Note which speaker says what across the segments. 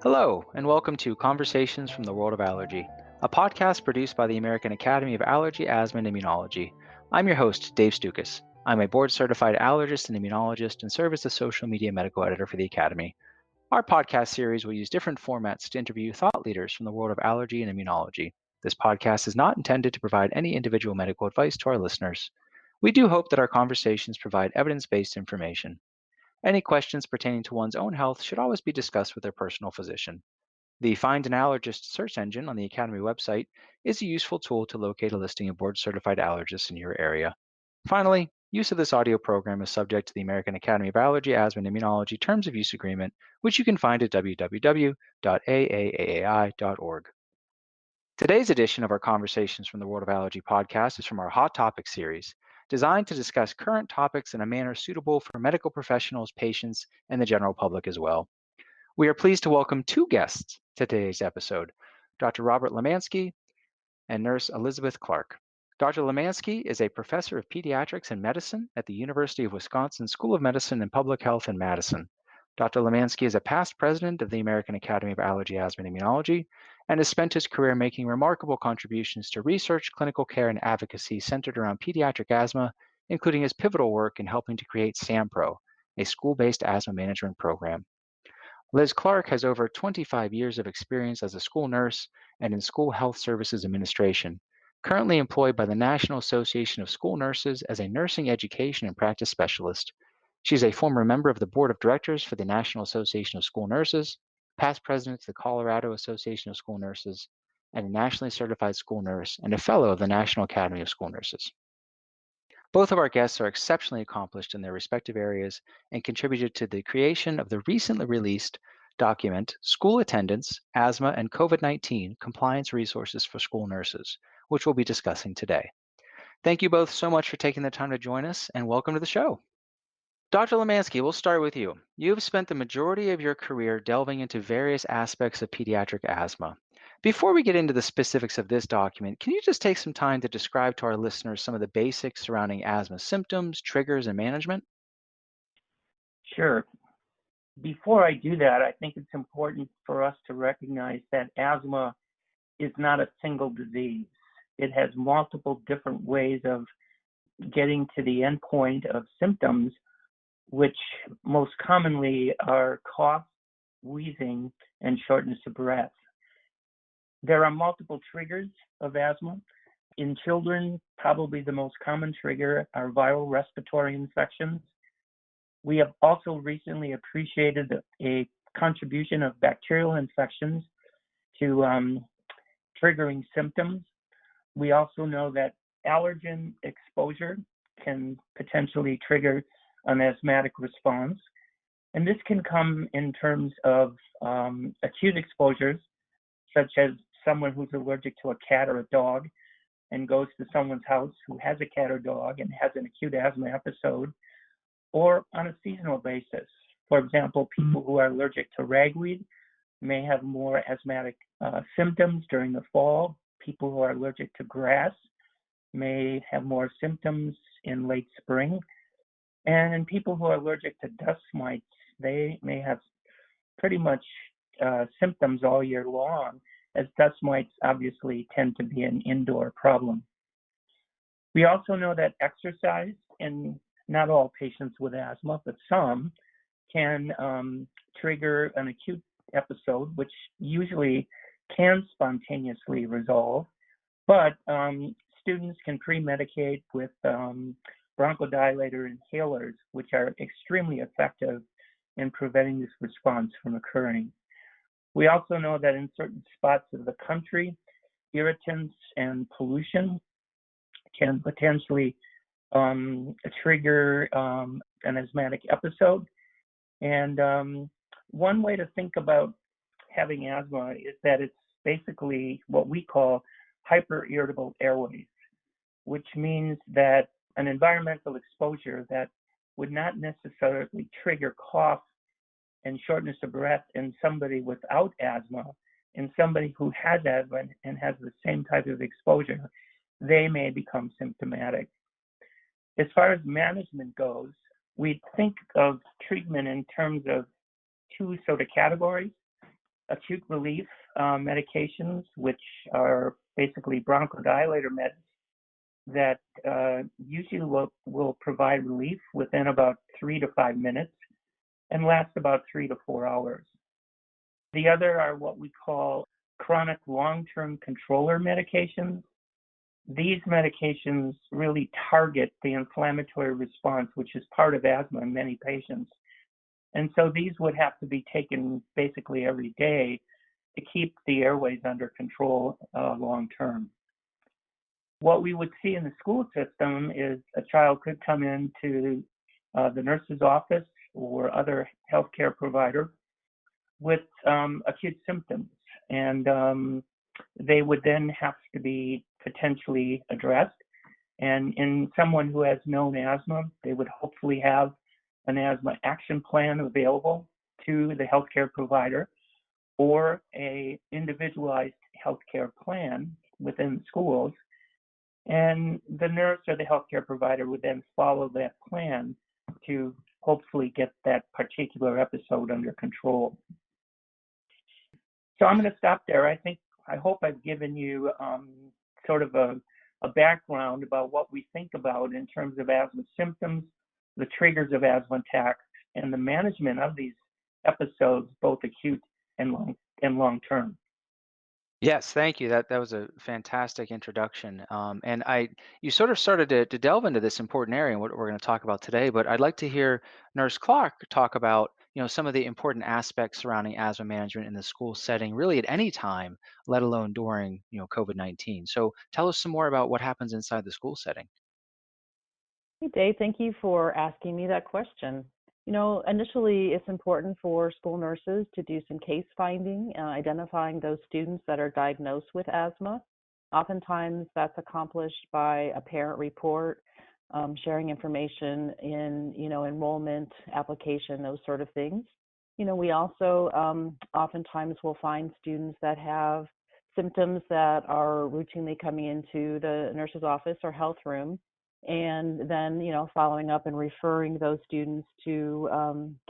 Speaker 1: Hello, and welcome to Conversations from the World of Allergy, a podcast produced by the American Academy of Allergy, Asthma, and Immunology. I'm your host, Dave Stukas. I'm a board-certified allergist and immunologist and serve as the social media medical editor for the Academy. Our podcast series will use different formats to interview thought leaders from the world of allergy and immunology. This podcast is not intended to provide any individual medical advice to our listeners. We do hope that our conversations provide evidence-based information. Any questions pertaining to one's own health should always be discussed with their personal physician. The Find an Allergist search engine on the Academy website is a useful tool to locate a listing of board-certified allergists in your area. Finally, use of this audio program is subject to the American Academy of Allergy, Asthma, and Immunology Terms of Use Agreement, which you can find at www.aaai.org. Today's edition of our Conversations from the World of Allergy podcast is from our Hot Topic series, designed to discuss current topics in a manner suitable for medical professionals, patients, and the general public as well. We are pleased to welcome two guests to today's episode, Dr. Robert Lemansky and nurse Elizabeth Clark. Dr. Lemansky is a professor of pediatrics and medicine at the University of Wisconsin School of Medicine and Public Health in Madison. Dr. Lemansky is a past president of the American Academy of Allergy, Asthma, and Immunology, and has spent his career making remarkable contributions to research, clinical care, and advocacy centered around pediatric asthma, including his pivotal work in helping to create SAMPRO, a school-based asthma management program. Liz Clark has over 25 years of experience as a school nurse and in school health services administration, currently employed by the National Association of School Nurses as a nursing education and practice specialist. She's a former member of the board of directors for the National Association of School Nurses, past president of the Colorado Association of School Nurses, and a nationally certified school nurse and a fellow of the National Academy of School Nurses. Both of our guests are exceptionally accomplished in their respective areas and contributed to the creation of the recently released document, School Attendance, Asthma, and COVID-19 Compliance Resources for School Nurses, which we'll be discussing today. Thank you both so much for taking the time to join us, and welcome to the show. Dr. Lemansky, we'll start with you. You've spent the majority of your career delving into various aspects of pediatric asthma. Before we get into the specifics of this document, can you just take some time to describe to our listeners some of the basics surrounding asthma symptoms, triggers, and management?
Speaker 2: Sure. Before I do that, I think it's important for us to recognize that asthma is not a single disease. It has multiple different ways of getting to the endpoint of symptoms, which most commonly are cough, wheezing, and shortness of breath. There are multiple triggers of asthma. In children, probably the most common trigger are viral respiratory infections. We have also recently appreciated a contribution of bacterial infections to triggering symptoms. We also know that allergen exposure can potentially trigger an asthmatic response. And this can come in terms of acute exposures, such as someone who's allergic to a cat or a dog and goes to someone's house who has a cat or dog and has an acute asthma episode, or on a seasonal basis. For example, people who are allergic to ragweed may have more asthmatic symptoms during the fall. People who are allergic to grass may have more symptoms in late spring. And people who are allergic to dust mites, they may have pretty much symptoms all year long, as dust mites obviously tend to be an indoor problem. We also know that exercise, and not all patients with asthma, but some, can trigger an acute episode, which usually can spontaneously resolve. But students can pre-medicate with bronchodilator inhalers, which are extremely effective in preventing this response from occurring. We also know that in certain spots of the country, irritants and pollution can potentially trigger an asthmatic episode. And one way to think about having asthma is that it's basically what we call hyperirritable airways, which means that an environmental exposure that would not necessarily trigger cough and shortness of breath in somebody without asthma, in somebody who has asthma and has the same type of exposure, they may become symptomatic. As far as management goes, we think of treatment in terms of two sort of categories. acute relief medications, which are basically bronchodilator meds that usually will provide relief within about 3 to 5 minutes and last about 3 to 4 hours. The other are what we call chronic long-term controller medications. These medications really target the inflammatory response, which is part of asthma in many patients. And so these would have to be taken basically every day to keep the airways under control long term. What we would see in the school system is a child could come into the nurse's office or other healthcare provider with acute symptoms, and they would then have to be potentially addressed. And in someone who has known asthma, they would hopefully have an asthma action plan available to the healthcare provider or a individualized healthcare plan within schools. And the nurse or the healthcare provider would then follow that plan to hopefully get that particular episode under control. So I'm going to stop there. I hope I've given you sort of a background about what we think about in terms of asthma symptoms, the triggers of asthma attacks, and the management of these episodes, both acute and long term.
Speaker 1: Yes, thank you. That was a fantastic introduction. And you sort of started to delve into this important area and what we're going to talk about today. But I'd like to hear Nurse Clark talk about, some of the important aspects surrounding asthma management in the school setting, really at any time, let alone during, COVID-19. So tell us some more about what happens inside the school setting.
Speaker 3: Hey, Dave, thank you for asking me that question. Initially, it's important for school nurses to do some case finding, identifying those students that are diagnosed with asthma. Oftentimes, that's accomplished by a parent report, sharing information in, enrollment, application, those sort of things. We also oftentimes will find students that have symptoms that are routinely coming into the nurse's office or health room, and then following up and referring those students to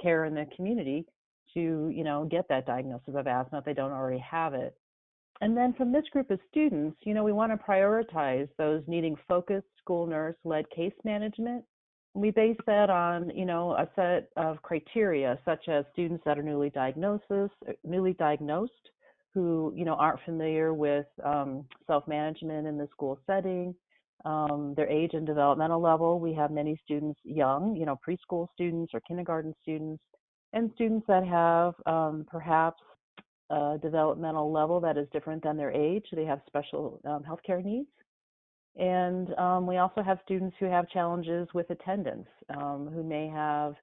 Speaker 3: care in the community to get that diagnosis of asthma if they don't already have it. And then from this group of students, we want to prioritize those needing focused school nurse led case management. We base that on a set of criteria, such as students that are newly diagnosed who aren't familiar with self-management in the school setting, their age and developmental level. We have many students young, preschool students or kindergarten students, and students that have perhaps a developmental level that is different than their age. They have special healthcare needs. And we also have students who have challenges with attendance, who may have,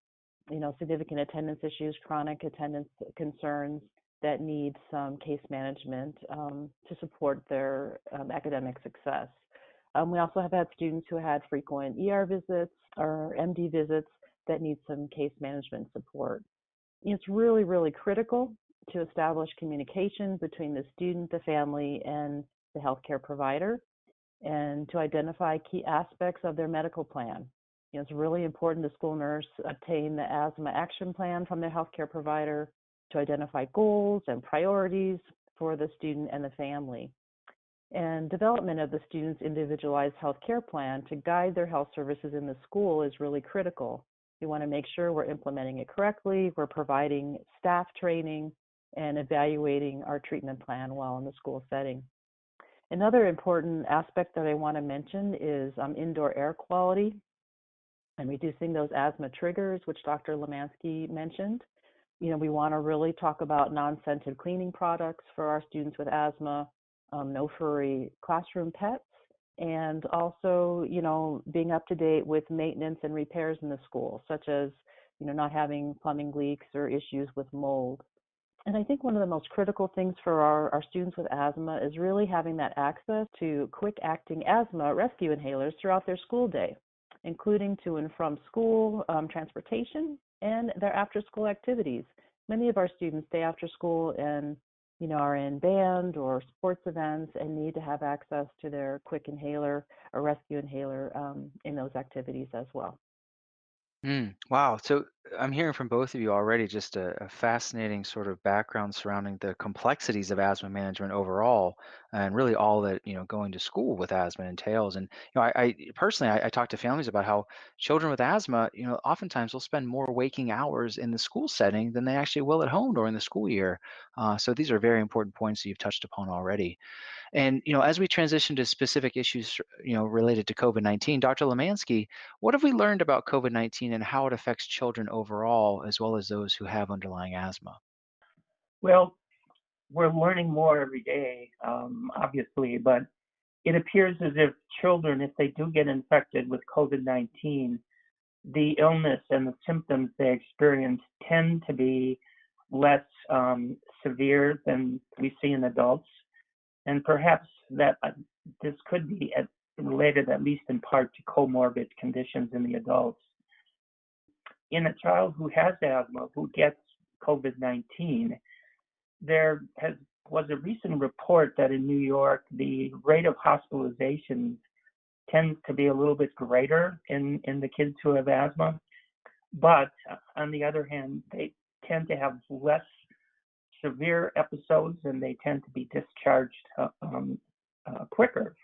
Speaker 3: significant attendance issues, chronic attendance concerns that need some case management to support their academic success. We also have had students who had frequent ER visits or MD visits that need some case management support. It's really, really critical to establish communication between the student, the family, and the healthcare provider, and to identify key aspects of their medical plan. It's really important the school nurse obtain the asthma action plan from their healthcare provider to identify goals and priorities for the student and the family. And development of the student's individualized healthcare plan to guide their health services in the school is really critical. We want to make sure we're implementing it correctly, we're providing staff training, and evaluating our treatment plan while in the school setting. Another important aspect that I want to mention is indoor air quality and reducing those asthma triggers, which Dr. Lemansky mentioned. We want to really talk about non-scented cleaning products for our students with asthma, no furry classroom pets, and also, being up to date with maintenance and repairs in the school, such as, not having plumbing leaks or issues with mold. And I think one of the most critical things for our students with asthma is really having that access to quick-acting asthma rescue inhalers throughout their school day, including to and from school, transportation, and their after-school activities. Many of our students stay after school and are in band or sports events and need to have access to their quick inhaler or rescue inhaler in those activities as well.
Speaker 1: Wow. So I'm hearing from both of you already just a fascinating sort of background surrounding the complexities of asthma management overall, and really all that going to school with asthma entails. And I personally, I talk to families about how children with asthma, oftentimes will spend more waking hours in the school setting than they actually will at home during the school year. So these are very important points that you've touched upon already. And as we transition to specific issues, related to COVID-19, Dr. Lemansky, what have we learned about COVID-19 and how it affects children overall, as well as those who have underlying asthma?
Speaker 2: Well, we're learning more every day, obviously, but it appears as if children, if they do get infected with COVID-19, the illness and the symptoms they experience tend to be less severe than we see in adults. And perhaps that this could be related, at least in part, to comorbid conditions in the adults. In a child who has asthma, who gets COVID-19, was a recent report that in New York, the rate of hospitalization tends to be a little bit greater in the kids who have asthma. But on the other hand, they tend to have less severe episodes and they tend to be discharged quicker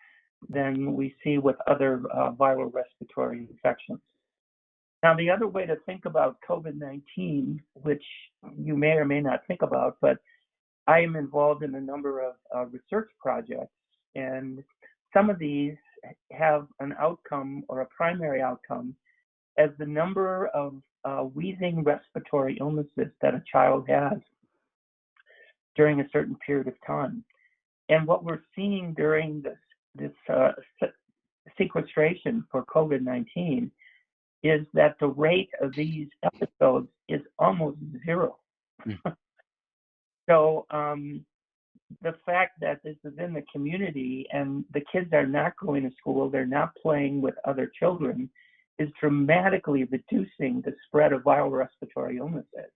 Speaker 2: than we see with other viral respiratory infections. Now, the other way to think about COVID-19, which you may or may not think about, but I am involved in a number of research projects, and some of these have an outcome or a primary outcome as the number of wheezing respiratory illnesses that a child has during a certain period of time. And what we're seeing during this sequestration for COVID-19 is that the rate of these episodes is almost zero. So the fact that this is in the community and the kids are not going to school, they're not playing with other children, is dramatically reducing the spread of viral respiratory illnesses.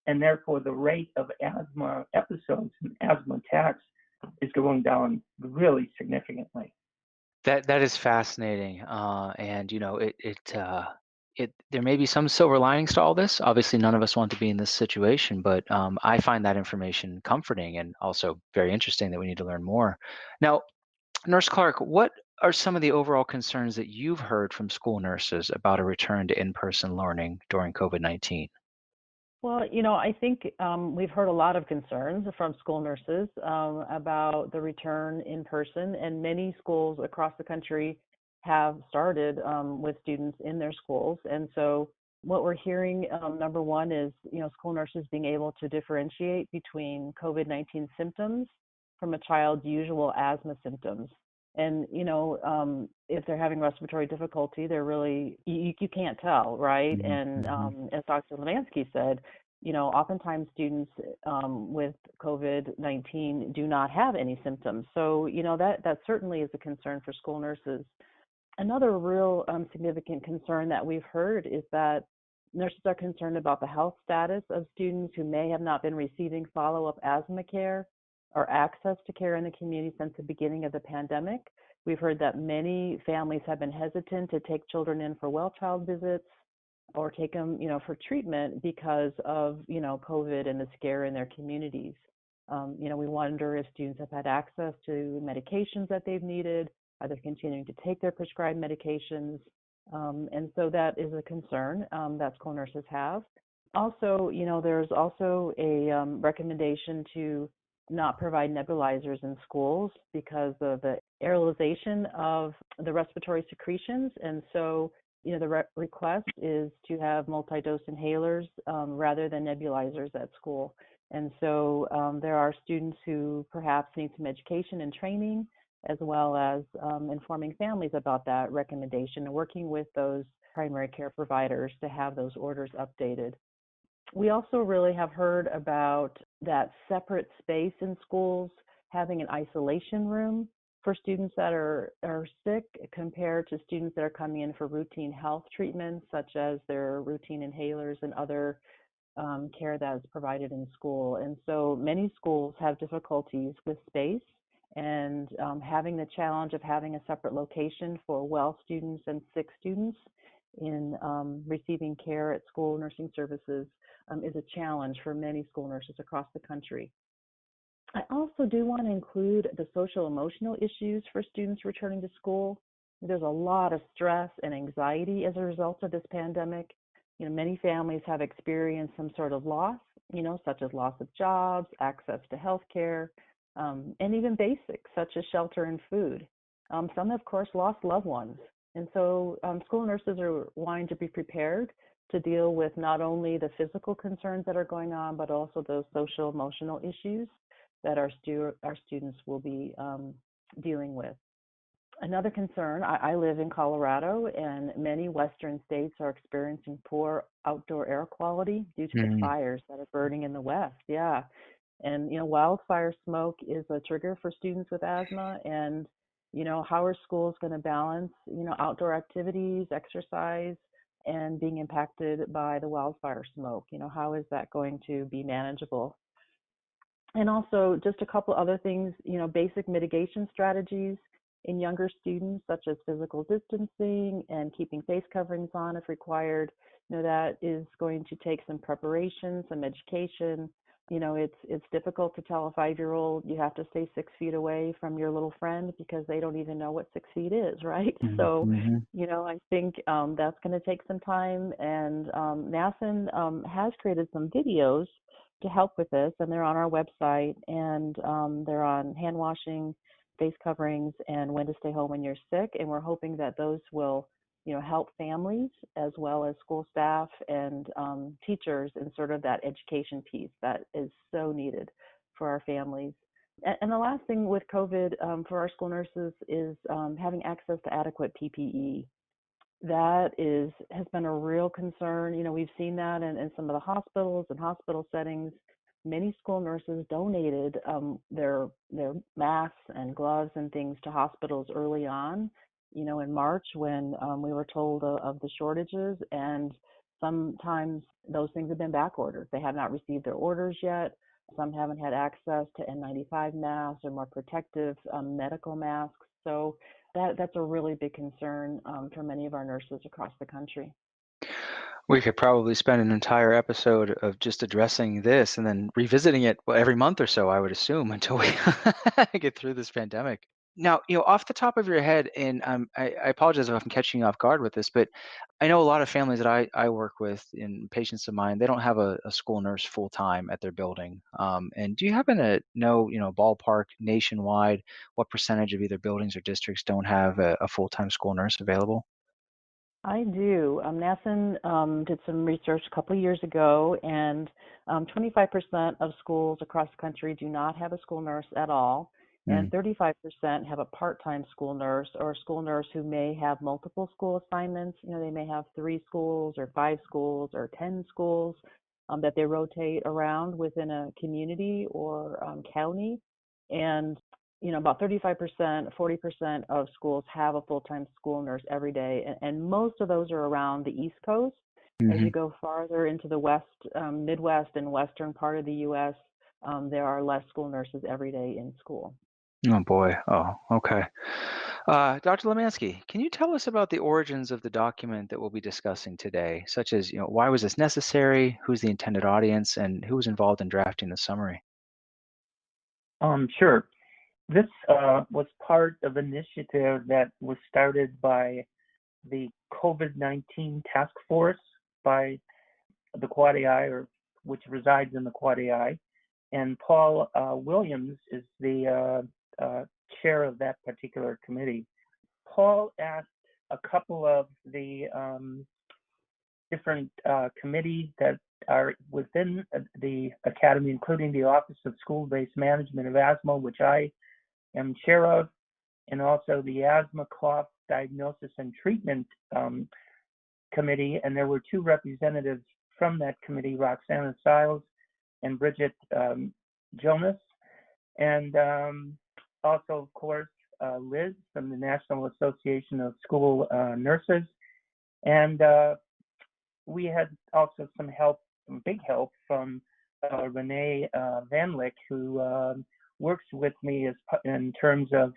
Speaker 2: And therefore, the rate of asthma episodes and asthma attacks is going down really significantly.
Speaker 1: That is fascinating, and there may be some silver linings to all this. Obviously, none of us want to be in this situation, but I find that information comforting and also very interesting that we need to learn more. Now, Nurse Clark, what are some of the overall concerns that you've heard from school nurses about a return to in-person learning during COVID-19?
Speaker 3: Well, I think we've heard a lot of concerns from school nurses about the return in person, and many schools across the country have started with students in their schools. And so what we're hearing, number one, is school nurses being able to differentiate between COVID-19 symptoms from a child's usual asthma symptoms. And if they're having respiratory difficulty, they're really you can't tell, right? And as Dr. Lemansky said, oftentimes students with COVID-19 do not have any symptoms. So that certainly is a concern for school nurses. Another real significant concern that we've heard is that nurses are concerned about the health status of students who may have not been receiving follow-up asthma care or access to care in the community since the beginning of the pandemic. We've heard that many families have been hesitant to take children in for well child visits or take them, for treatment because of, COVID and the scare in their communities. We wonder if students have had access to medications that they've needed, are they continuing to take their prescribed medications? And so that is a concern that school nurses have. Also, there's also a recommendation to not provide nebulizers in schools because of the aerolization of the respiratory secretions. And so, the request is to have multi-dose inhalers rather than nebulizers at school. And so there are students who perhaps need some education and training, as well as informing families about that recommendation and working with those primary care providers to have those orders updated. We also really have heard about that separate space in schools, having an isolation room for students that are sick compared to students that are coming in for routine health treatments, such as their routine inhalers and other care that is provided in school. And so many schools have difficulties with space and having the challenge of having a separate location for well students and sick students in receiving care at school nursing services is a challenge for many school nurses across the country. I also do want to include the social emotional issues for students returning to school. There's a lot of stress and anxiety as a result of this pandemic. Many families have experienced some sort of loss, such as loss of jobs, access to health care, and even basics such as shelter and food. Some, of course, lost loved ones. And so school nurses are wanting to be prepared to deal with not only the physical concerns that are going on, but also those social emotional issues that our students will be dealing with. Another concern, I live in Colorado, and many Western states are experiencing poor outdoor air quality due to the fires that are burning in the West. Yeah. And, wildfire smoke is a trigger for students with asthma. And, how are schools going to balance, outdoor activities, exercise, and being impacted by the wildfire smoke? How is that going to be manageable? And also just a couple other things, basic mitigation strategies in younger students, such as physical distancing and keeping face coverings on if required. That is going to take some preparation, some education. It's difficult to tell a 5-year-old you have to stay 6 feet away from your little friend because they don't even know what 6 feet is, right? So, I think that's going to take some time. And NASN has created some videos to help with this, and they're on our website, and they're on hand washing, face coverings, and when to stay home when you're sick. And we're hoping that those will, help families as well as school staff and teachers in sort of that education piece that is so needed for our families. And the last thing with COVID for our school nurses is having access to adequate PPE. That has been a real concern. We've seen that in some of the hospitals and hospital settings. Many school nurses donated their masks and gloves and things to hospitals early on, in March when we were told of the shortages, and sometimes those things have been back ordered. They have not received their orders yet. Some haven't had access to N95 masks or more protective medical masks. So that's a really big concern for many of our nurses across the country.
Speaker 1: We could probably spend an entire episode of just addressing this and then revisiting it every month or so, I would assume, until we get through this pandemic. Now, off the top of your head, and I apologize if I'm catching you off guard with this, but I know a lot of families that I work with and patients of mine, they don't have a school nurse full time at their building. And do you happen to know, ballpark nationwide, what percentage of either buildings or districts don't have a full-time school nurse available?
Speaker 3: I do. NASN did some research a couple of years ago, and 25% of schools across the country do not have a school nurse at all, and 35% have a part-time school nurse or a school nurse who may have multiple school assignments. They may have 3 schools or 5 schools or 10 schools that they rotate around within a community or county. And about 35%, 40% of schools have a full-time school nurse every day, and most of those are around the East Coast. As you go farther into the West, Midwest, and Western part of the U.S., there are less school nurses every day in school.
Speaker 1: Oh boy. Oh, okay. Dr. Lemansky, can you tell us about the origins of the document that we'll be discussing today, such as, why was this necessary, who's the intended audience, and who was involved in drafting the summary?
Speaker 2: Sure. This was part of an initiative that was started by the COVID-19 task force by the Quad AI, which resides in the Quad AI, and Paul Williams is the chair of that particular committee. Paul asked a couple of the different committees that are within the academy, including the Office of School-Based Management of Asthma, which I am chair of, and also the Asthma Cough Diagnosis and Treatment Committee. And there were 2 representatives from that committee, Roxana Siles and Bridget Jonas. And also, of course, Liz from the National Association of School Nurses. And we had also some big help from Renee Van Lick, who works with me in terms of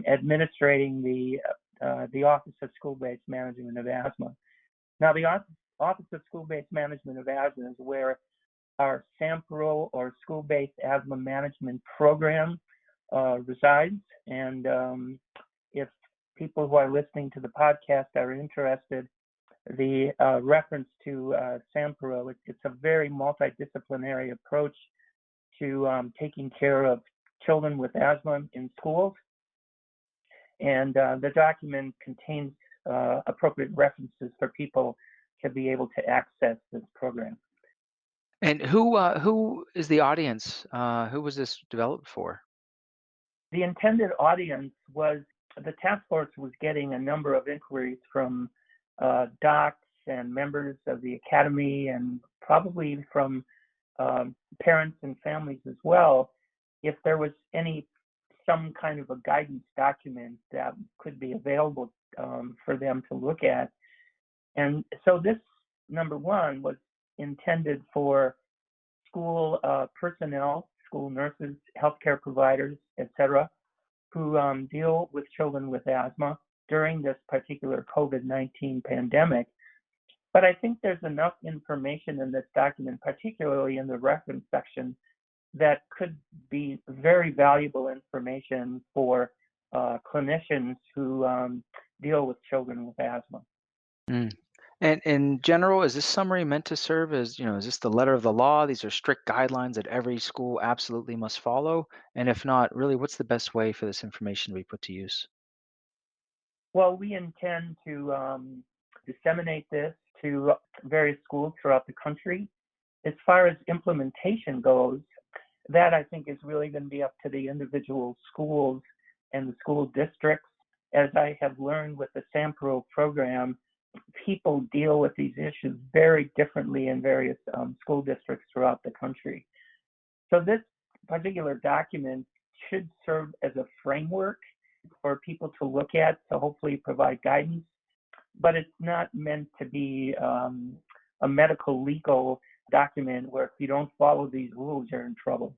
Speaker 2: administrating the Office of School-Based Management of Asthma. Now, the Office of School-Based Management of Asthma is where our SAMPRO, or School-Based Asthma Management Program, resides. And if people who are listening to the podcast are interested, the reference to SAMPRO, it's a very multidisciplinary approach to taking care of children with asthma in schools. And the document contains appropriate references for people to be able to access this program.
Speaker 1: And who is the audience? Who was this developed for?
Speaker 2: The intended audience was, the task force was getting a number of inquiries from docs and members of the academy, and probably from parents and families as well, if there was some kind of a guidance document that could be available for them to look at. And so this, number one, was intended for school personnel, school nurses, healthcare providers, etc., who deal with children with asthma during this particular COVID-19 pandemic. But I think there's enough information in this document, particularly in the reference section, that could be very valuable information for clinicians who deal with children with asthma.
Speaker 1: Mm. And in general, is this summary meant to serve as, is this the letter of the law? These are strict guidelines that every school absolutely must follow? And if not, really, what's the best way for this information to be put to use?
Speaker 2: Well, we intend to disseminate this to various schools throughout the country. As far as implementation goes, that I think is really going to be up to the individual schools and the school districts. As I have learned with the SAMPRO program, people deal with these issues very differently in various school districts throughout the country. So this particular document should serve as a framework for people to look at to hopefully provide guidance, but it's not meant to be a medical legal document where if you don't follow these rules, you're in trouble.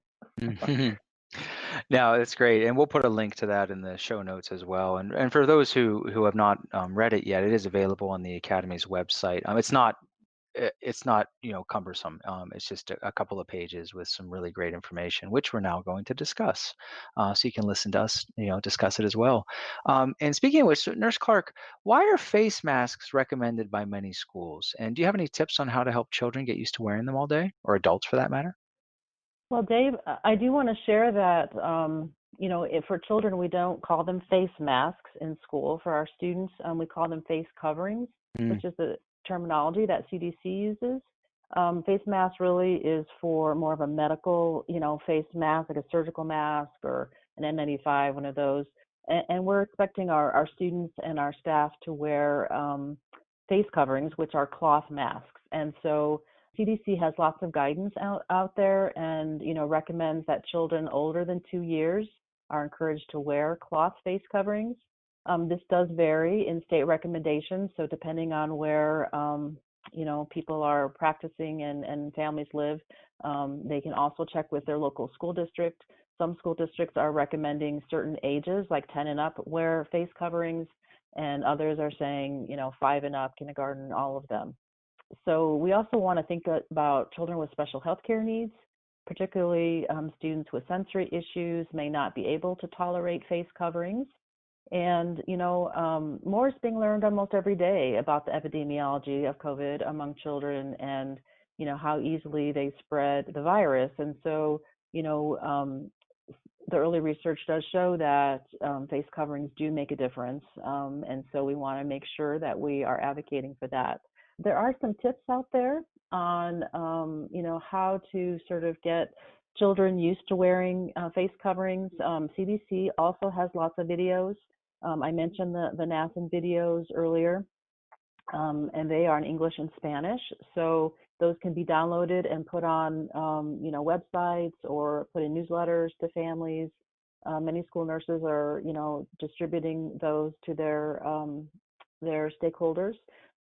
Speaker 1: No, that's great. And we'll put a link to that in the show notes as well. And for those who have not read it yet, it is available on the Academy's website. It's not cumbersome. It's just a couple of pages with some really great information, which we're now going to discuss. So you can listen to us discuss it as well. And speaking of which, Nurse Clark, why are face masks recommended by many schools? And do you have any tips on how to help children get used to wearing them all day, or adults for that matter?
Speaker 3: Well, Dave, I do want to share that, for children, we don't call them face masks in school. For our students, we call them face coverings, which is the terminology that CDC uses. Face mask really is for more of a medical, face mask, like a surgical mask or an N95, one of those. And we're expecting our students and our staff to wear face coverings, which are cloth masks. And so CDC has lots of guidance out there and, recommends that children older than 2 years are encouraged to wear cloth face coverings. This does vary in state recommendations. So depending on where, people are practicing and families live, they can also check with their local school district. Some school districts are recommending certain ages, like 10 and up, wear face coverings, and others are saying, 5 and up, kindergarten, all of them. So we also want to think about children with special healthcare needs, particularly students with sensory issues may not be able to tolerate face coverings. And, more is being learned almost every day about the epidemiology of COVID among children and, how easily they spread the virus. And so, the early research does show that face coverings do make a difference. And so we want to make sure that we are advocating for that. There are some tips out there on, how to sort of get children used to wearing face coverings. CDC also has lots of videos. I mentioned the NASN videos earlier, and they are in English and Spanish. So those can be downloaded and put on, websites or put in newsletters to families. Many school nurses are, distributing those to their stakeholders.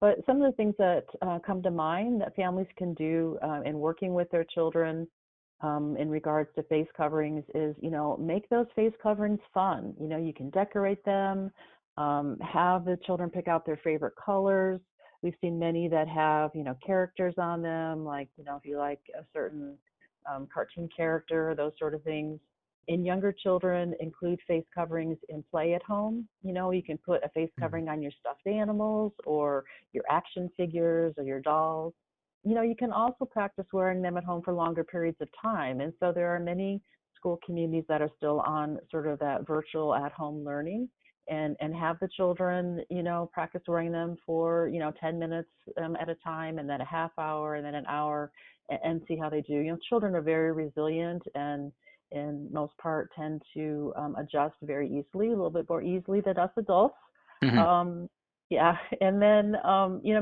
Speaker 3: But some of the things that come to mind that families can do in working with their children in regards to face coverings is, make those face coverings fun. You can decorate them, have the children pick out their favorite colors, We've seen many that have, characters on them, like, if you like a certain cartoon character, those sort of things. In younger children, include face coverings in play at home. You can put a face covering on your stuffed animals or your action figures or your dolls. You can also practice wearing them at home for longer periods of time. And so there are many school communities that are still on sort of that virtual at-home learning and have the children, practice wearing them for, 10 minutes at a time, and then a half hour, and then an hour, and see how they do. Children are very resilient and in most part tend to adjust very easily, a little bit more easily than us adults.
Speaker 1: Mm-hmm.
Speaker 3: Yeah, and then,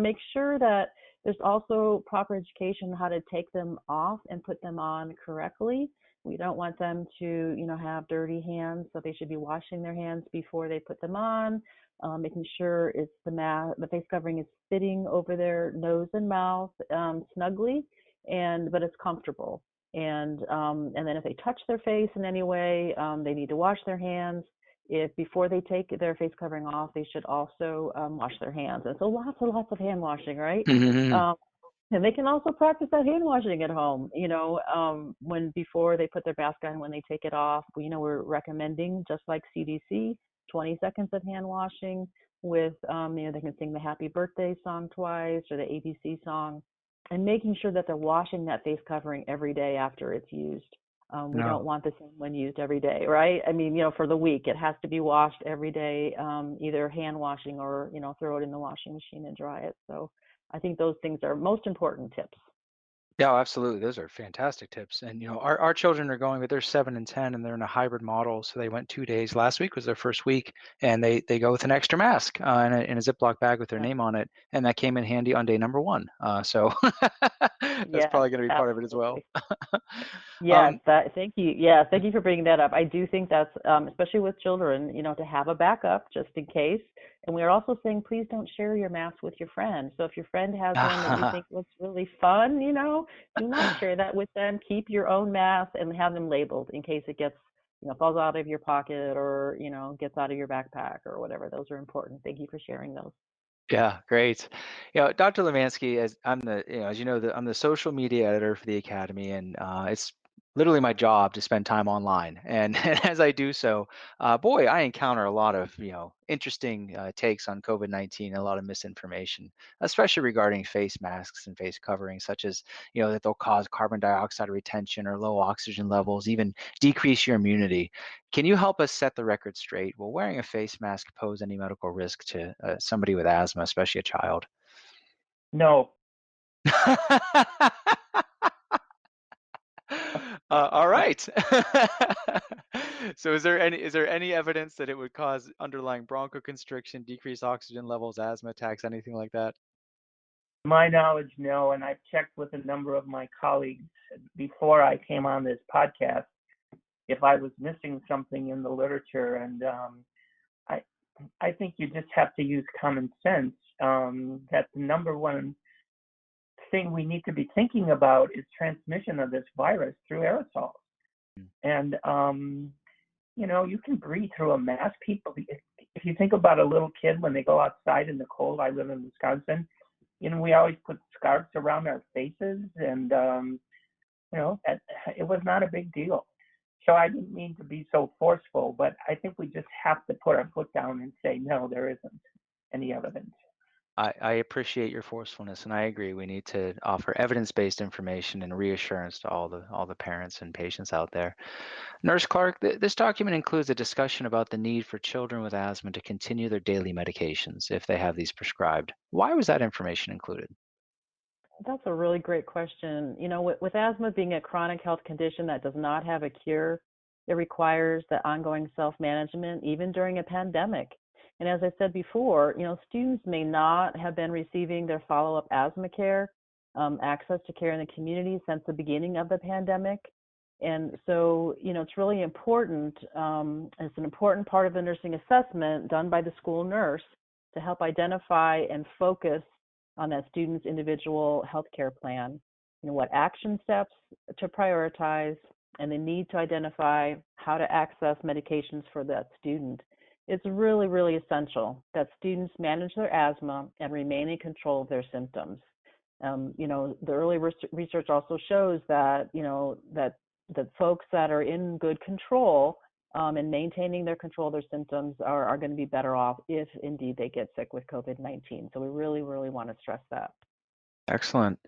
Speaker 3: make sure that there's also proper education on how to take them off and put them on correctly. We don't want them to, have dirty hands, so they should be washing their hands before they put them on, making sure it's the face covering is fitting over their nose and mouth snugly, but it's comfortable. And then if they touch their face in any way, they need to wash their hands. If before they take their face covering off, they should also wash their hands. And so lots and lots of hand washing, right?
Speaker 1: Mm-hmm.
Speaker 3: And they can also practice that hand washing at home, when before they put their mask on, when they take it off. We're recommending, just like CDC, 20 seconds of hand washing with, they can sing the happy birthday song twice or the ABC song, and making sure that they're washing that face covering every day after it's used. We don't want the same one used every day, right? I mean, for the week, it has to be washed every day, either hand washing or, throw it in the washing machine and dry it. So I think those things are most important tips.
Speaker 1: Yeah, absolutely. Those are fantastic tips. And our children are going, but they're 7 and 10, and they're in a hybrid model. So they went 2 days. Last week was their first week, and they go with an extra mask in a Ziploc bag with their
Speaker 3: Yeah.
Speaker 1: name on it, and that came in handy on day number 1. So that's
Speaker 3: Yes,
Speaker 1: probably going to be part of it as well.
Speaker 3: absolutely. Yes, thank you. Yeah, thank you for bringing that up. I do think that's, especially with children, to have a backup just in case. And we are also saying, please don't share your mask with your friend. So if your friend has one that you think looks really fun, do not share that with them. Keep your own mask and have them labeled in case it gets, falls out of your pocket or, gets out of your backpack or whatever. Those are important. Thank you for sharing those.
Speaker 1: Yeah, great. Dr. Lemansky, as I'm as you know, I'm the social media editor for the Academy, and it's literally my job to spend time online. And, and as I do so, boy, I encounter a lot of, interesting takes on COVID-19, a lot of misinformation, especially regarding face masks and face coverings, such as, that they'll cause carbon dioxide retention or low oxygen levels, even decrease your immunity. Can you help us set the record straight? Will wearing a face mask pose any medical risk to somebody with asthma, especially a child?
Speaker 2: No.
Speaker 1: All right. So is there any evidence that it would cause underlying bronchoconstriction, decrease oxygen levels, asthma attacks, anything like that?
Speaker 2: To my knowledge, no. And I've checked with a number of my colleagues before I came on this podcast if I was missing something in the literature. And I think you just have to use common sense. That the number one thing we need to be thinking about is transmission of this virus through aerosols. And you can breathe through a mask. People, if you think about a little kid when they go outside in the cold, I live in Wisconsin, we always put scarves around our faces, and it was not a big deal. So I didn't mean to be so forceful, but I think we just have to put our foot down and say, no, there isn't any evidence.
Speaker 1: I appreciate your forcefulness, and I agree. We need to offer evidence-based information and reassurance to all the parents and patients out there. Nurse Clark, this document includes a discussion about the need for children with asthma to continue their daily medications if they have these prescribed. Why was that information included?
Speaker 3: That's a really great question. With asthma being a chronic health condition that does not have a cure, it requires the ongoing self-management even during a pandemic. And as I said before, students may not have been receiving their follow-up asthma care, access to care in the community since the beginning of the pandemic. And so, it's really important. It's an important part of the nursing assessment done by the school nurse to help identify and focus on that student's individual healthcare plan, what action steps to prioritize, and the need to identify how to access medications for that student. It's really, really essential that students manage their asthma and remain in control of their symptoms. The early research also shows that, that the folks that are in good control and maintaining their control of their symptoms are going to be better off if indeed they get sick with COVID-19. So we really, really want to stress that.
Speaker 1: Excellent.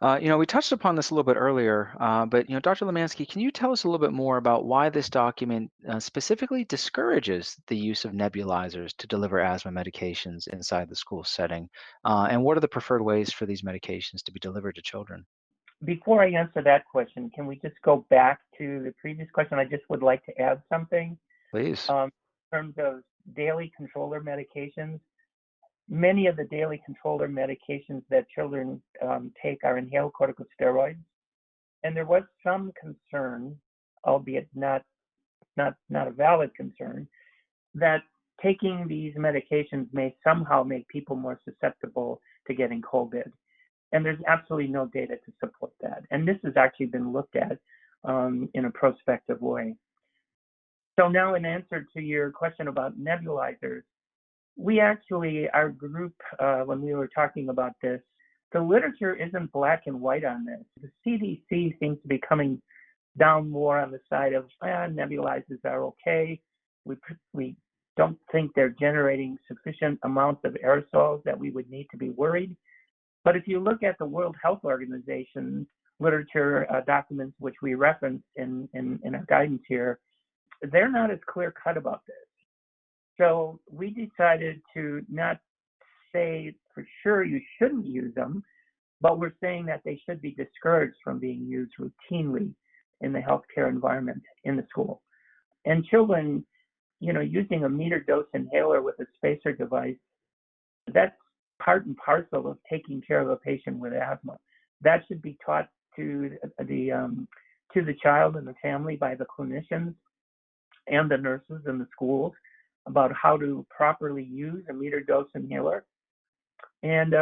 Speaker 1: We touched upon this a little bit earlier, but Dr. Lemansky, can you tell us a little bit more about why this document specifically discourages the use of nebulizers to deliver asthma medications inside the school setting? And what are the preferred ways for these medications to be delivered to children?
Speaker 2: Before I answer that question, can we just go back to the previous question? I just would like to add something.
Speaker 1: Please.
Speaker 2: In terms of daily controller medications, many of the daily controller medications that children take are inhaled corticosteroids. And there was some concern, albeit not a valid concern, that taking these medications may somehow make people more susceptible to getting COVID. And there's absolutely no data to support that. And this has actually been looked at in a prospective way. So now in answer to your question about nebulizers, we actually, our group, when we were talking about this, the literature isn't black and white on this. The CDC seems to be coming down more on the side of nebulizers are okay. We don't think they're generating sufficient amounts of aerosols that we would need to be worried. But if you look at the World Health Organization literature documents, which we referenced in our guidance here, they're not as clear-cut about this. So we decided to not say for sure you shouldn't use them, but we're saying that they should be discouraged from being used routinely in the healthcare environment in the school. And children, using a meter dose inhaler with a spacer device, that's part and parcel of taking care of a patient with asthma. That should be taught to the child and the family by the clinicians and the nurses in the schools about how to properly use a meter dose inhaler. And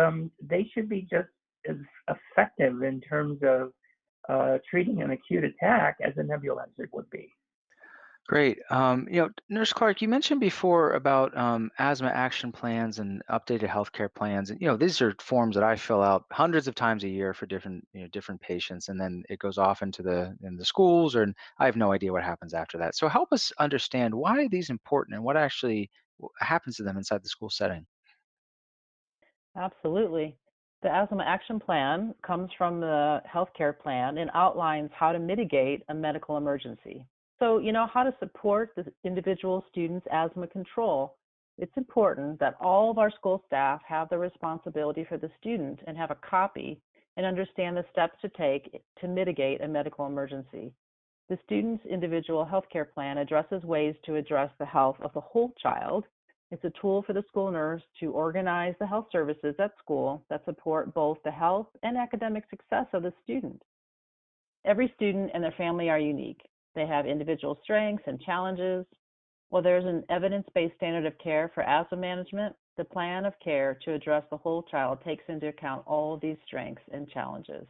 Speaker 2: they should be just as effective in terms of treating an acute attack as a nebulizer would be.
Speaker 1: Great. Nurse Clark, you mentioned before about asthma action plans and updated healthcare plans, and these are forms that I fill out hundreds of times a year for different patients, and then it goes off into the schools, and I have no idea what happens after that. So help us understand, why are these important, and what actually happens to them inside the school setting?
Speaker 3: Absolutely. The asthma action plan comes from the healthcare plan and outlines how to mitigate a medical emergency. So, how to support the individual student's asthma control. It's important that all of our school staff have the responsibility for the student and have a copy and understand the steps to take to mitigate a medical emergency. The student's individual healthcare plan addresses ways to address the health of the whole child. It's a tool for the school nurse to organize the health services at school that support both the health and academic success of the student. Every student and their family are unique. They have individual strengths and challenges. While there's an evidence-based standard of care for asthma management, the plan of care to address the whole child takes into account all of these strengths and challenges.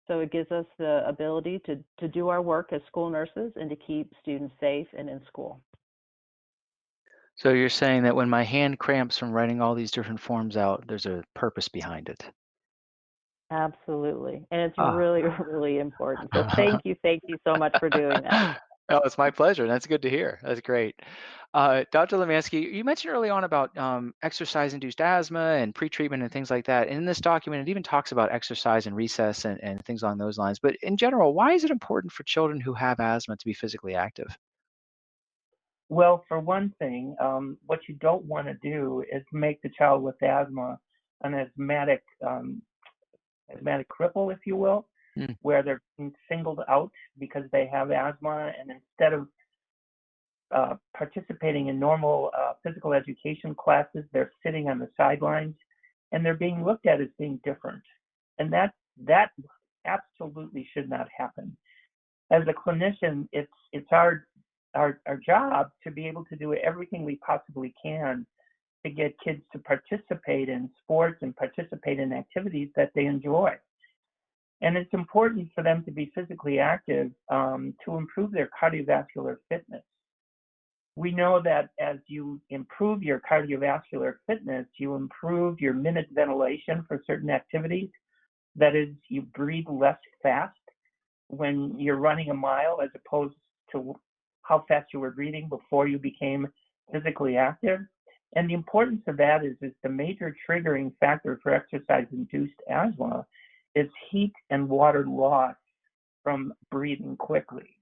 Speaker 3: So it gives us the ability to do our work as school nurses and to keep students safe and in school.
Speaker 1: So you're saying that when my hand cramps from writing all these different forms out, there's a purpose behind it.
Speaker 3: Absolutely. And it's
Speaker 1: Ah.
Speaker 3: really, really important. So thank you so much for doing that.
Speaker 1: Oh, it's my pleasure. That's good to hear. That's great. Dr. Lemansky, you mentioned early on about exercise-induced asthma and pretreatment and things like that. And in this document, it even talks about exercise and recess and things along those lines. But in general, why is it important for children who have asthma to be physically active?
Speaker 2: Well, for one thing, what you don't want to do is make the child with asthma an asthmatic cripple, if you will,
Speaker 1: Mm.
Speaker 2: where they're being singled out because they have asthma, and instead of participating in normal physical education classes, they're sitting on the sidelines, and they're being looked at as being different. And that absolutely should not happen. As a clinician, it's our job to be able to do everything we possibly can to get kids to participate in sports and participate in activities that they enjoy. And it's important for them to be physically active to improve their cardiovascular fitness. We know that as you improve your cardiovascular fitness, you improve your minute ventilation for certain activities. That is, you breathe less fast when you're running a mile as opposed to how fast you were breathing before you became physically active. And the importance of that is the major triggering factor for exercise-induced asthma is heat and water loss from breathing quickly.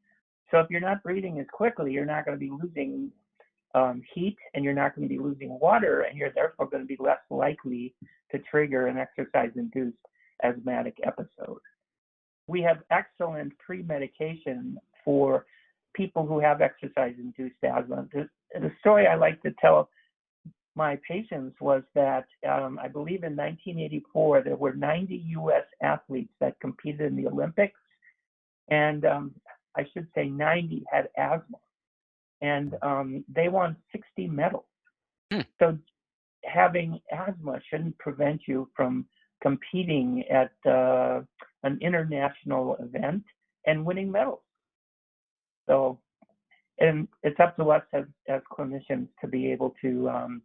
Speaker 2: So if you're not breathing as quickly, you're not going to be losing heat and you're not going to be losing water, and you're therefore going to be less likely to trigger an exercise-induced asthmatic episode. We have excellent pre-medication for people who have exercise-induced asthma. The story I like to tell my patients was that I believe in 1984, there were 90 U.S. athletes that competed in the Olympics, and I should say 90 had asthma, and they won 60 medals. So having asthma shouldn't prevent you from competing at an international event and winning medals. So, and it's up to us as clinicians to be able to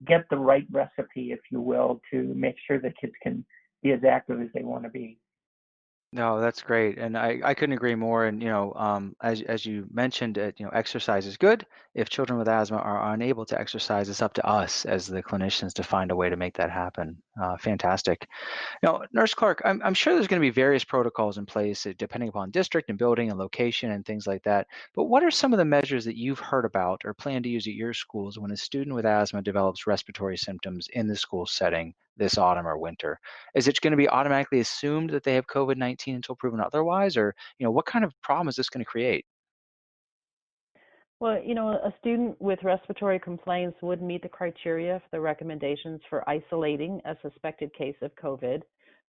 Speaker 2: get the right recipe, if you will, to make sure that kids can be as active as they want to be.
Speaker 1: No, that's great, and I couldn't agree more. And as you mentioned, exercise is good. If children with asthma are unable to exercise, it's up to us as the clinicians to find a way to make that happen. Fantastic. Now, Nurse Clark, I'm sure there's going to be various protocols in place depending upon district and building and location and things like that. But what are some of the measures that you've heard about or plan to use at your schools when a student with asthma develops respiratory symptoms in the school setting this autumn or winter? Is it going to be automatically assumed that they have COVID-19 until proven otherwise, or what kind of problem is this going to create?
Speaker 3: Well, a student with respiratory complaints would meet the criteria for the recommendations for isolating a suspected case of COVID.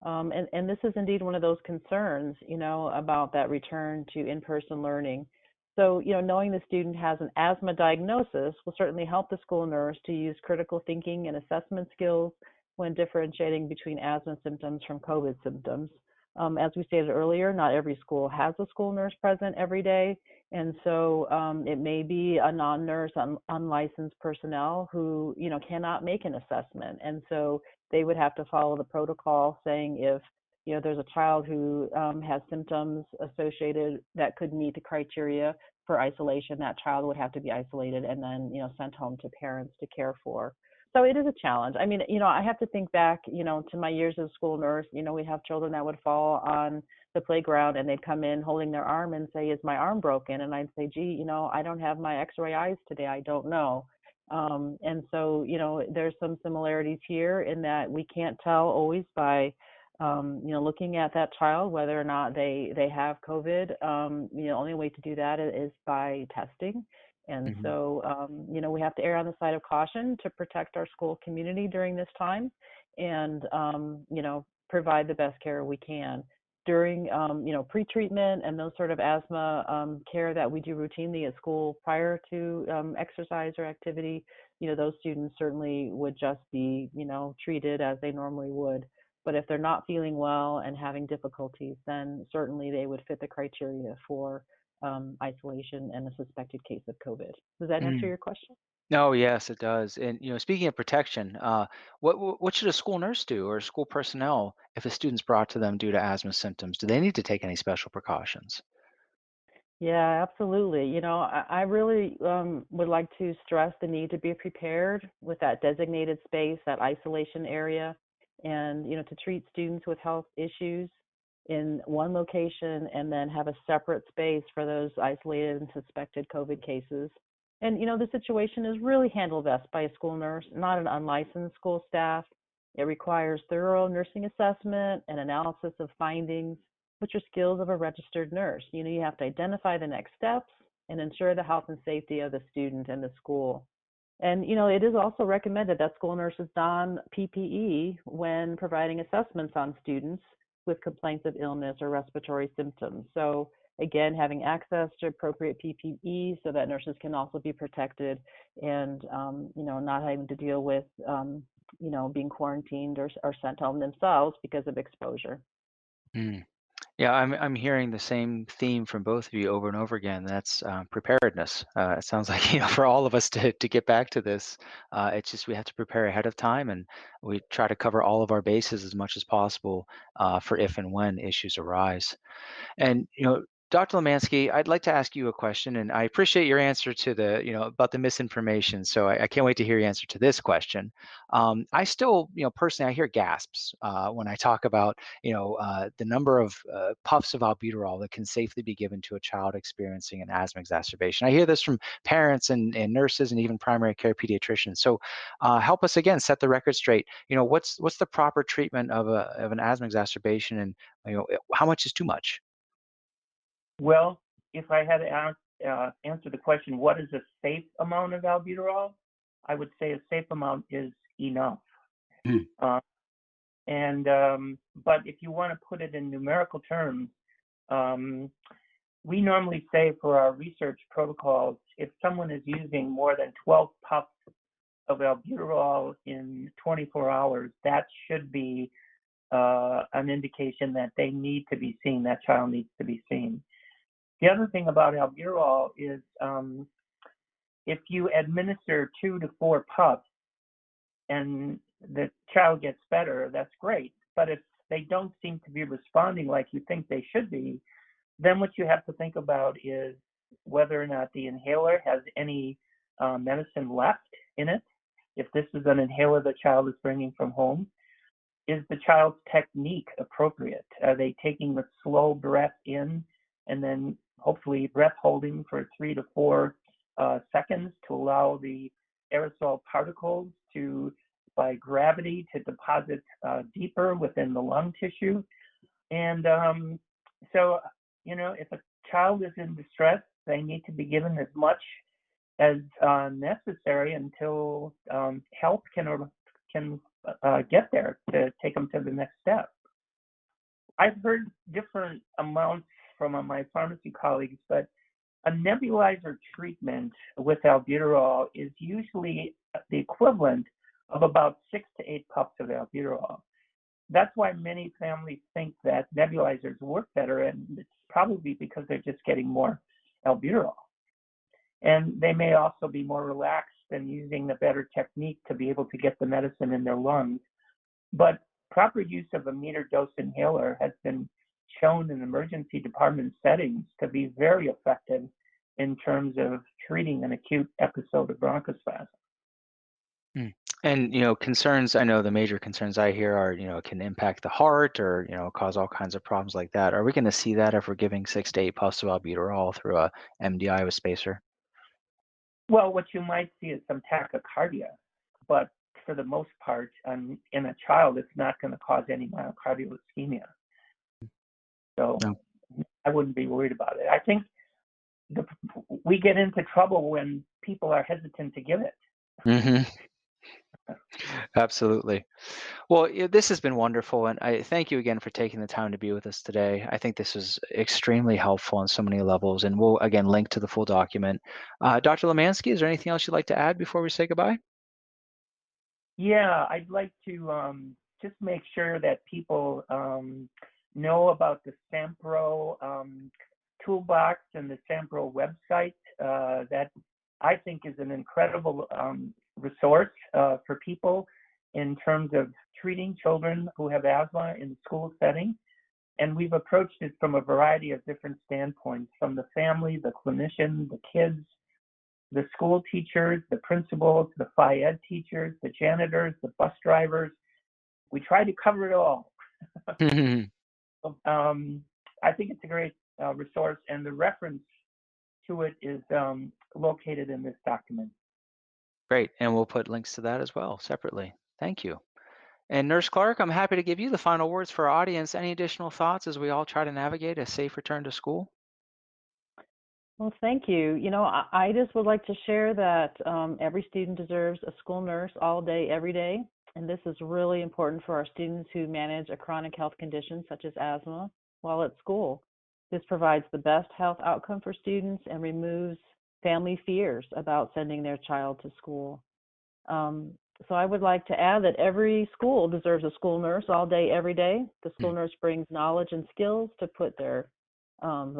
Speaker 3: And this is indeed one of those concerns, about that return to in-person learning. So, knowing the student has an asthma diagnosis will certainly help the school nurse to use critical thinking and assessment skills when differentiating between asthma symptoms from COVID symptoms. As we stated earlier, not every school has a school nurse present every day. And so it may be a non-nurse, unlicensed personnel who, cannot make an assessment. And so they would have to follow the protocol saying if, there's a child who has symptoms associated that could meet the criteria for isolation, that child would have to be isolated and then, sent home to parents to care for. So it is a challenge. I mean, I have to think back, to my years as a school nurse. We'd have children that would fall on the playground and they'd come in holding their arm and say, "Is my arm broken?" And I'd say, "Gee, I don't have my x-ray eyes today. I don't know." And so, there's some similarities here in that we can't tell always by, looking at that child whether or not they have COVID. The only way to do that is by testing. And
Speaker 1: Mhm.
Speaker 3: so, we have to err on the side of caution to protect our school community during this time and, provide the best care we can. During, pre-treatment and those sort of asthma care that we do routinely at school prior to exercise or activity, those students certainly would just be, treated as they normally would. But if they're not feeling well and having difficulties, then certainly they would fit the criteria for isolation and a suspected case of COVID. Does that answer
Speaker 1: Mm.
Speaker 3: your question?
Speaker 1: Oh, yes, it does. And speaking of protection, what should a school nurse do or school personnel if a student's brought to them due to asthma symptoms? Do they need to take any special precautions?
Speaker 3: Yeah, absolutely. I really would like to stress the need to be prepared with that designated space, that isolation area, and, to treat students with health issues in one location and then have a separate space for those isolated and suspected COVID cases. And, the situation is really handled best by a school nurse, not an unlicensed school staff. It requires thorough nursing assessment and analysis of findings, which are skills of a registered nurse. You have to identify the next steps and ensure the health and safety of the student and the school. And, it is also recommended that school nurses don PPE when providing assessments on students with complaints of illness or respiratory symptoms. So again, having access to appropriate PPE so that nurses can also be protected and, not having to deal with, being quarantined or sent home themselves because of exposure.
Speaker 1: Mm. Yeah, I'm hearing the same theme from both of you over and over again. That's preparedness. It sounds like for all of us to get back to this, it's just we have to prepare ahead of time, and we try to cover all of our bases as much as possible for if and when issues arise. And Dr. Lemansky, I'd like to ask you a question, and I appreciate your answer to the, about the misinformation. So I can't wait to hear your answer to this question. I still, personally, I hear gasps when I talk about, the number of puffs of albuterol that can safely be given to a child experiencing an asthma exacerbation. I hear this from parents and nurses and even primary care pediatricians. So help us again set the record straight. What's the proper treatment of an asthma exacerbation, and how much is too much?
Speaker 2: Well, if I had to answer the question, what is a safe amount of albuterol? I would say a safe amount is enough.
Speaker 1: Mm.
Speaker 2: But if you want to put it in numerical terms, we normally say for our research protocols, if someone is using more than 12 puffs of albuterol in 24 hours, that should be an indication that they need to be seen, that child needs to be seen. The other thing about albuterol is if you administer 2 to 4 puffs and the child gets better, that's great. But if they don't seem to be responding like you think they should be, then what you have to think about is whether or not the inhaler has any medicine left in it. If this is an inhaler the child is bringing from home, is the child's technique appropriate? Are they taking the slow breath in and then hopefully breath holding for 3 to 4 seconds to allow the aerosol particles to, by gravity, to deposit deeper within the lung tissue? And so, if a child is in distress, they need to be given as much as necessary until help can get there to take them to the next step. I've heard different amounts from my pharmacy colleagues, but a nebulizer treatment with albuterol is usually the equivalent of about 6 to 8 puffs of albuterol. That's why many families think that nebulizers work better, and it's probably because they're just getting more albuterol. And they may also be more relaxed and using a better technique to be able to get the medicine in their lungs. But proper use of a meter dose inhaler has been shown in emergency department settings to be very effective in terms of treating an acute episode of bronchospasm.
Speaker 1: Mm. And concerns, I know the major concerns I hear are, it can impact the heart or, cause all kinds of problems like that. Are we going to see that if we're giving 6 to 8 puffs of albuterol through a MDI with spacer?
Speaker 2: Well, what you might see is some tachycardia, but for the most part, in a child, it's not going to cause any myocardial ischemia. So
Speaker 1: No.
Speaker 2: I wouldn't be worried about it. I think we get into trouble when people are hesitant to give it.
Speaker 1: Mm-hmm. Absolutely. Well, this has been wonderful, and I thank you again for taking the time to be with us today. I think this is extremely helpful on so many levels, and we'll again link to the full document. Dr. Lemansky, is there anything else you'd like to add before we say goodbye?
Speaker 2: Yeah, I'd like to just make sure that people know about the SAMPRO toolbox and the SAMPRO website. That I think is an incredible resource for people in terms of treating children who have asthma in the school setting. And we've approached it from a variety of different standpoints, from the family, the clinician, the kids, the school teachers, the principals, the Phy Ed teachers, the janitors, the bus drivers. We try to cover it all. I think it's a great resource, and the reference to it is located in this document.
Speaker 1: Great, and we'll put links to that as well separately. Thank you. And Nurse Clark, I'm happy to give you the final words for our audience. Any additional thoughts as we all try to navigate a safe return to school?
Speaker 3: Well, thank you. I just would like to share that every student deserves a school nurse all day, every day. And this is really important for our students who manage a chronic health condition such as asthma while at school. This provides the best health outcome for students and removes family fears about sending their child to school. So I would like to add that every school deserves a school nurse all day, every day. The school nurse brings knowledge and skills to put the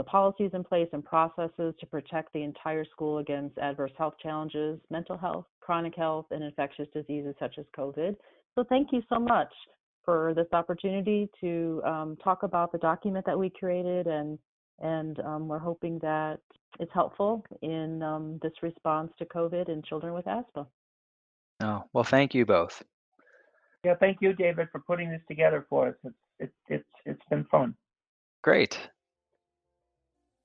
Speaker 3: policies in place and processes to protect the entire school against adverse health challenges, mental health, chronic health, and infectious diseases such as COVID. So thank you so much for this opportunity to talk about the document that we created, and we're hoping that it's helpful in this response to COVID in children with asthma.
Speaker 1: Oh, well, thank you both.
Speaker 2: Yeah, thank you, David, for putting this together for us. It's been fun.
Speaker 1: Great.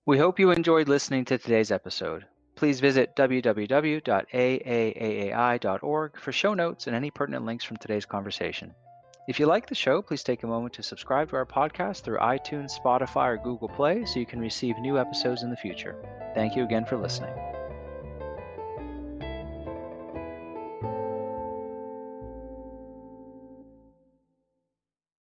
Speaker 1: We hope you enjoyed listening to today's episode. Please visit www.aaai.org for show notes and any pertinent links from today's conversation. If you like the show, please take a moment to subscribe to our podcast through iTunes, Spotify, or Google Play so you can receive new episodes in the future. Thank you again for listening.